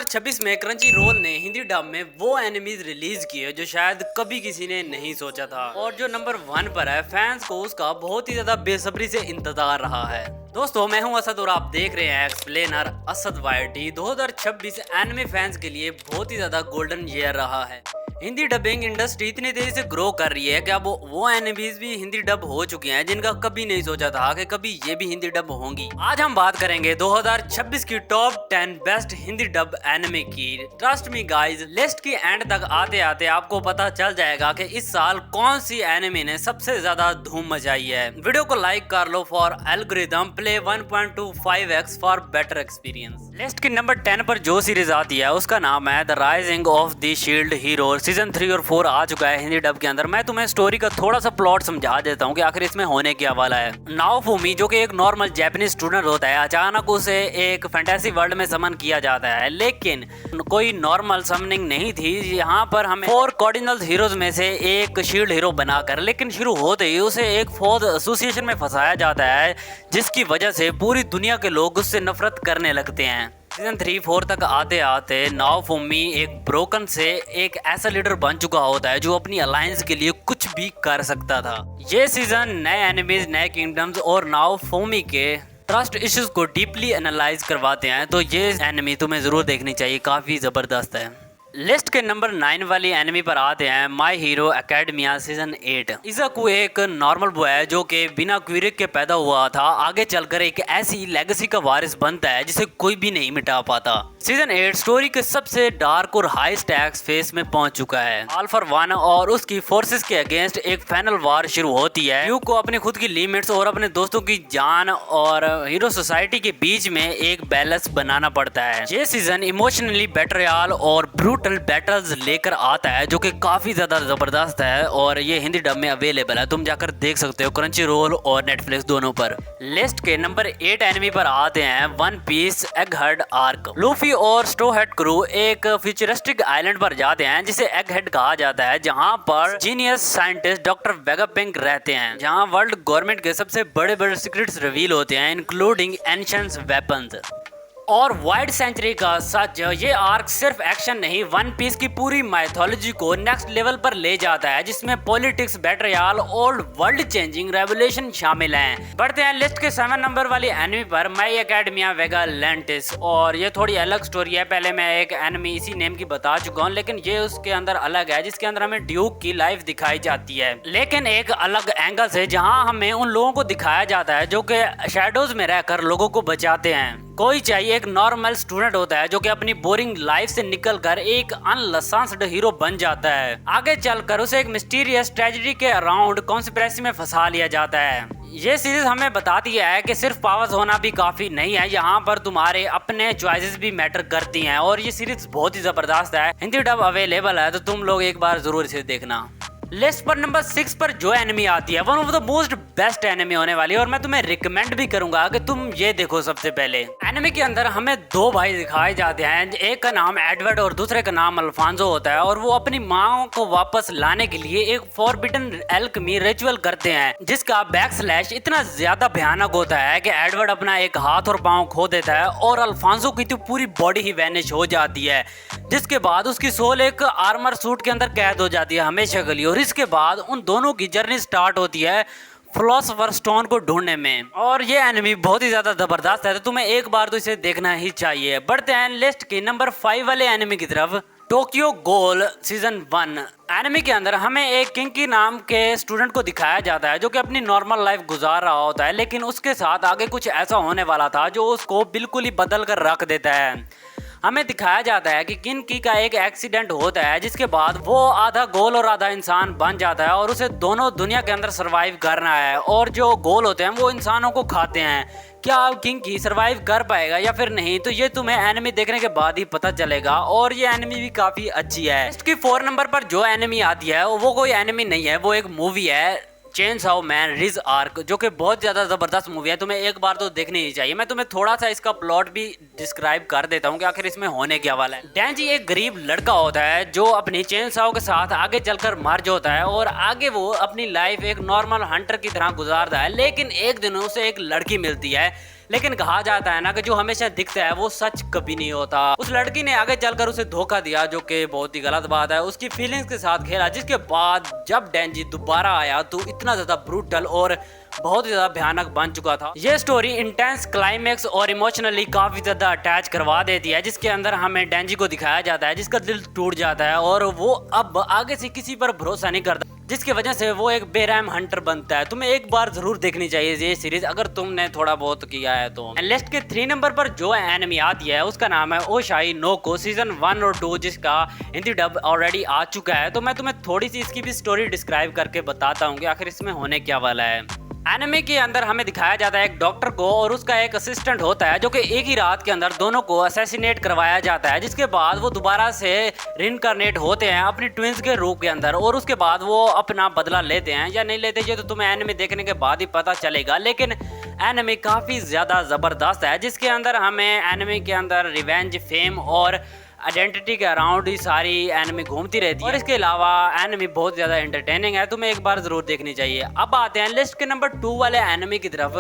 2026 में crunchy role ने Hindi dub में वो एनिमीज रिलीज किए जो शायद कभी किसी ने नहीं सोचा था और जो नंबर 1 पर है। फैंस को उसका बहुत ही ज्यादा बेसब्री से इंतजार रहा है। दोस्तों, मैं हूं असद और आप देख रहे हैं explainer Asad YT. 2026 anime fans के लिए बहुत ही ज्यादा गोल्डन ईयर रहा है। हिंदी डबिंग इंडस्ट्री इतनी तेजी से ग्रो कर रही है कि अब वो एनिमीज भी हिंदी डब हो चुके हैं जिनका कभी नहीं सोचा था कि कभी ये भी हिंदी डब होंगी। आज हम बात करेंगे 2026 की top 10 best Hindi dub anime की। ट्रस्ट मी गाइज, लिस्ट की एंड तक आते आते आपको पता चल जाएगा कि इस साल कौन सी एनिमे ने सबसे ज्यादा धूम मचाई है। वीडियो को लाइक कर लो for algorithm play 1.25x for better experience. List की नंबर 10 पर जो सीरीज आती है उसका नाम है the Rising of the Shield Hero. Season 3 और 4 आ चुका है हिंदी डब के अंदर। मैं तुम्हें स्टोरी का थोड़ा सा प्लॉट समझा देता हूँ कि आखिर इसमें होने क्या वाला है। नाओफुमी जो कि एक नॉर्मल जापानीज स्टूडेंट होता है, अचानक उसे एक फैंटेसी वर्ल्ड में समन किया जाता है, लेकिन कोई नॉर्मल समनिंग नहीं थी। यहाँ पर हमें 4 कार्डिनल हीरोज में से एक शील्ड हीरो बनाकर, लेकिन शुरू होते ही उसे एक फौज एसोसिएशन में फंसाया जाता है जिसकी वजह से पूरी दुनिया के लोग उससे नफरत करने लगते हैं। सीजन 3-4 तक आते आते नाओफुमी एक ब्रोकन से एक ऐसा लीडर बन चुका होता है जो अपनी अलायंस के लिए कुछ भी कर सकता था। ये सीजन नए एनिमीज, नए किंगडम्स और नाओफुमी के ट्रस्ट इश्यूज को डीपली एनालाइज करवाते हैं, तो ये एनिमी तुम्हें जरूर देखनी चाहिए, काफी जबरदस्त है। लिस्ट के नंबर 9 वाली एनिमी पर आते हैं माय हीरो एकेडमिया सीजन 8। इज़ाकू एक नॉर्मल बॉय है जो कि बिना क्विरिक के पैदा हुआ था, आगे चलकर एक ऐसी लेगेसी का वारिस बनता है जिसे कोई भी नहीं मिटा पाता। सीजन 8 स्टोरी के सबसे डार्क और हाई स्टैक्स फेस में पहुंच चुका है। ऑल फॉर वन और उसकी फोर्सेस के अगेंस्ट एक फाइनल वार शुरू होती है। ह्यू को अपनी खुद की लिमिट्स और अपने दोस्तों की जान और हीरो सोसाइटी के बीच में एक बैलेंस बनाना पड़ता है। ये सीजन इमोशनली बेटरयाल और ब्रूटल बैटल्स लेकर आता है जो कि काफी ज्यादा जबरदस्त है और ये हिंदी डब में अवेलेबल है, तुम जाकर देख सकते हो क्रंची रोल और नेटफ्लिक्स दोनों पर। लिस्ट के नंबर 8 एनिमी पर आते हैं One Piece Egghead arc. Luffy और स्ट्रो हेड क्रू एक फ्यूचरिस्टिक आइलैंड पर जाते हैं जिसे एगहेड कहा जाता है, जहां पर जीनियस साइंटिस्ट डॉक्टर वेगापिंक रहते हैं, जहां वर्ल्ड गवर्नमेंट के सबसे बड़े बड़े सीक्रेट्स रिवील होते हैं, इंक्लूडिंग एंशिएंट वेपन्स और वाइड सेंचुरी का सच। ये आर्क सिर्फ एक्शन नहीं, वन पीस की पूरी माइथोलॉजी को नेक्स्ट लेवल पर ले जाता है, जिसमें पॉलिटिक्स, बेटरयाल और वर्ल्ड चेंजिंग रेवोल्यूशन शामिल हैं। बढ़ते हैं लिस्ट के 7 नंबर वाली एनिमी पर, माय एकेडमिया वेगालेंटिस। और ये थोड़ी अलग स्टोरी है, पहले मैं एक एनिमी इसी नेम की बता चुका हूँ, लेकिन ये उसके अंदर अलग है, जिसके अंदर हमें ड्यूक की लाइफ दिखाई जाती है, लेकिन एक अलग एंगल से, जहाँ हमें उन लोगों को दिखाया जाता है जो कि शैडोज में रहकर लोगों को बचाते हैं। कोई चाहिए एक नॉर्मल स्टूडेंट होता है जो कि अपनी बोरिंग लाइफ से निकलकर एक अनलाइसेंस्ड हीरो बन जाता है। आगे चलकर उसे एक मिस्टीरियस ट्रेजेडी के अराउंड कॉन्स्पिरेसी में फंसा लिया जाता है। ये सीरीज हमें बताती है कि सिर्फ पावर्स होना भी काफी नहीं है, यहाँ पर तुम्हारे अपने चॉइसेस भी मैटर करती हैं और ये सीरीज बहुत ही जबरदस्त है। हिंदी डब अवेलेबल है तो तुम लोग एक बार जरूर इसे देखना। लिस्ट पर नंबर 6 पर जो एनिमी आती है one of the most best enemy होने वाली है और मैं तुम्हें रिकमेंड भी करूंगा कि तुम ये देखो। सबसे पहले एनिमी के अंदर हमें 2 भाई दिखाए जाते हैं, एक का नाम एडवर्ड और दूसरे का नाम अल्फांसो होता है, और वो अपनी माँ को वापस लाने के लिए एक फॉरबिडन एल्केमी रिचुअल करते हैं जिसका बैकस्लैश इतना ज्यादा भयानक होता है कि एडवर्ड अपना एक हाथ और पाँव खो देता है और अल्फांसो की तो पूरी बॉडी ही वैनिश हो जाती है, जिसके बाद उसकी सोल एक आर्मर सूट के अंदर कैद हो जाती है हमेशा के लिए। और इसके बाद उन दोनों की जर्नी स्टार्ट होती है फिलोसोफर स्टोन को ढूंढने में, और ये एनिमी बहुत ही ज्यादा जबरदस्त है, तो तुम्हें एक बार तो इसे देखना ही चाहिए। बढ़ते हैं लिस्ट के नंबर 5 वाले एनिमी की तरफ, टोक्यो गोल सीजन 1। एनिमी के अंदर हमें एक किंकी नाम के स्टूडेंट को दिखाया जाता है जो कि अपनी नॉर्मल लाइफ गुजार रहा होता है, लेकिन उसके साथ आगे कुछ ऐसा होने वाला था जो उसको बिल्कुल ही बदल कर रख देता है। हमें दिखाया जाता है कि किंकी का एक एक्सीडेंट होता है जिसके बाद वो आधा गोल और आधा इंसान बन जाता है और उसे दोनों दुनिया के अंदर सरवाइव करना है, और जो गोल होते हैं वो इंसानों को खाते हैं। क्या किंकी सरवाइव कर पाएगा या फिर नहीं, तो ये तुम्हें एनिमी देखने के बाद ही पता चलेगा, और ये एनिमी भी काफी अच्छी है। इसकी 4 नंबर पर जो एनिमी आती है वो कोई एनिमी नहीं है, वो एक मूवी है चेनसॉ मैन रिज आर्क, जो कि बहुत ज्यादा जबरदस्त मूवी है, तुम्हें एक बार तो देखनी ही चाहिए। मैं तुम्हें थोड़ा सा इसका प्लॉट भी डिस्क्राइब कर देता हूँ कि आखिर इसमें होने क्या वाला है। डेंजी एक गरीब लड़का होता है जो अपनी चेनसॉ के साथ आगे चलकर मर्ज होता है और आगे वो अपनी लाइफ एक नॉर्मल हंटर की तरह गुजारता है, लेकिन एक दिन उसे एक लड़की मिलती है लेकिन कहा जाता है ना कि जो हमेशा दिखता है वो सच कभी नहीं होता। उस लड़की ने आगे चलकर उसे धोखा दिया, जो कि बहुत ही गलत बात है। उसकी फीलिंग्स के साथ खेला, जिसके बाद जब डेंजी दोबारा आया तो इतना ज्यादा ब्रूटल और बहुत ही ज्यादा भयानक बन चुका था। ये स्टोरी इंटेंस क्लाइमेक्स और इमोशनली काफी ज्यादा अटैच करवा देती है, जिसके अंदर हमें डेंजी को दिखाया जाता है जिसका दिल टूट जाता है और वो अब आगे से किसी पर भरोसा नहीं करता, जिसकी वजह से वो एक बेरहम हंटर बनता है। तुम्हें एक बार जरूर देखनी चाहिए ये सीरीज अगर तुमने थोड़ा बहुत किया है तो। लिस्ट के 3 नंबर पर जो एनिमे आती है उसका नाम है ओशाई नोको सीजन 1 और 2, जिसका हिंदी डब ऑलरेडी आ चुका है। तो मैं तुम्हें थोड़ी सी इसकी भी स्टोरी डिस्क्राइब करके बताता हूँ कि आखिर इसमें होने क्या वाला है। एनिमे के अंदर हमें दिखाया जाता है एक डॉक्टर को और उसका एक असिस्टेंट होता है, जो कि एक ही रात के अंदर दोनों को असैसिनेट करवाया जाता है, जिसके बाद वो दोबारा से रिनकारनेट होते हैं अपनी ट्विंस के रूप के अंदर और उसके बाद वो अपना बदला लेते हैं या नहीं लेते ये तो तुम्हें एनिमे देखने के बाद ही पता चलेगा। लेकिन एनिमे काफ़ी ज़्यादा ज़बरदस्त है, जिसके अंदर हमें एनिमे के अंदर रिवेंज, फेम और आइडेंटिटी के अराउंड ही सारी एनिमे घूमती रहती है और इसके अलावा एनिमे बहुत ज़्यादा एंटरटेनिंग है, तुम्हें एक बार ज़रूर देखनी चाहिए। अब आते हैं लिस्ट के नंबर 2 वाले एनिमे की तरफ,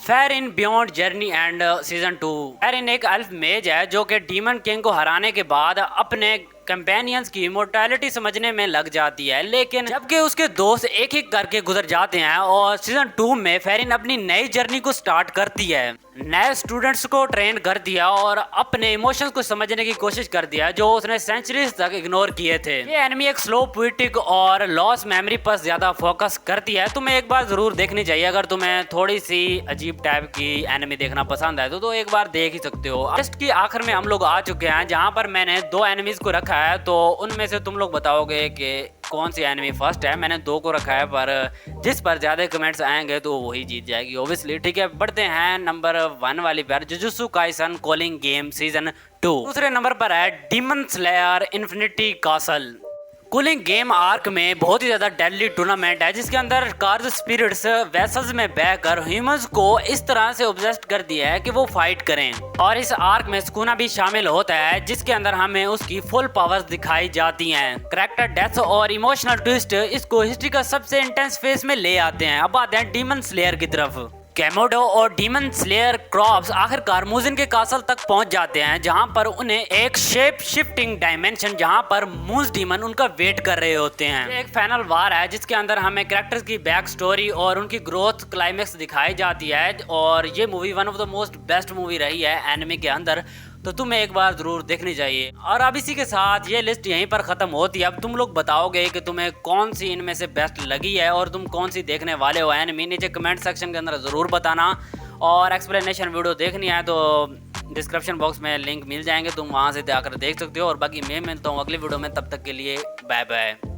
fair in beyond journey and season 2। Fair in एक एल्फ मेज है जो कि डीमन किंग को हराने के बाद अपने कंपेनियंस की इमोर्टैलिटी समझने में लग जाती है, लेकिन जबकि उसके दोस्त एक एक करके गुजर जाते हैं और सीजन 2 में फेरिन अपनी नई जर्नी को स्टार्ट करती है, नए स्टूडेंट्स को ट्रेन कर दिया और अपने इमोशंस को समझने की कोशिश कर दिया जो उसने सेंचुरीज तक इग्नोर किए थे। ये एनिमी एक स्लो पोएटिक और लॉस मेमोरी पर ज्यादा फोकस करती है, तुम्हें एक बार जरूर देखनी चाहिए। अगर तुम्हें थोड़ी सी अजीब टाइप की एनिमी देखना पसंद है तो एक बार देख ही सकते हो। लिस्ट की आखिर में हम लोग आ चुके हैं जहाँ पर मैंने 2 एनिमीज को रखा है, तो उनमें से तुम लोग बताओगे कि कौन सी एनिमी फर्स्ट है। मैंने 2 को रखा है, पर जिस पर ज्यादा कमेंट्स आएंगे तो वही जीत जाएगी ऑब्वियसली। ठीक है, बढ़ते हैं नंबर 1 वाली पर, jujutsu Kaisen calling game season 2। दूसरे नंबर पर है demon slayer infinity castle. Cooling game arc में बहुत ही ज़्यादा डेडली टूर्नामेंट है, जिसके अंदर कार्ड स्पिरिट्स वेसल्स में बहकर ह्यूमंस को इस तरह से ऑब्सेस्ड कर दिया है कि वो फाइट करें। और इस आर्क में सुकुना भी शामिल होता है, जिसके अंदर हमें उसकी फुल पावर्स दिखाई जाती हैं। करैक्टर डेथ और इमोशनल ट्विस्ट इसको हिस्ट्री का सबसे इंटेंस फेस में ले आते हैं। अब आते हैं डीमन स्लेयर की तरफ। कैमोडो और डीमन स्लेयर क्रॉप्स आखिरकार मुजिन के कासल तक पहुंच जाते हैं, जहां पर उन्हें एक शेप शिफ्टिंग डायमेंशन जहां पर मूज डीमन उनका वेट कर रहे होते हैं। ये एक फाइनल वार है जिसके अंदर हमें कैरेक्टर्स की बैक स्टोरी और उनकी ग्रोथ क्लाइमेक्स दिखाई जाती है और ये movie one of the most best movie रही है एनिमे के अंदर, तो तुम्हें एक बार जरूर देखनी चाहिए। और अब इसी के साथ ये लिस्ट यहीं पर खत्म होती है। अब तुम लोग बताओगे कि तुम्हें कौन सी इनमें से बेस्ट लगी है और तुम कौन सी देखने वाले हो एनिमे, नीचे कमेंट सेक्शन के अंदर ज़रूर बताना। और एक्सप्लेनेशन वीडियो देखनी है तो डिस्क्रिप्शन बॉक्स में लिंक मिल जाएंगे, तुम वहाँ से जाकर देख सकते हो। और बाकी मैं मिलता हूँ अगली वीडियो में, तब तक के लिए बाय बाय।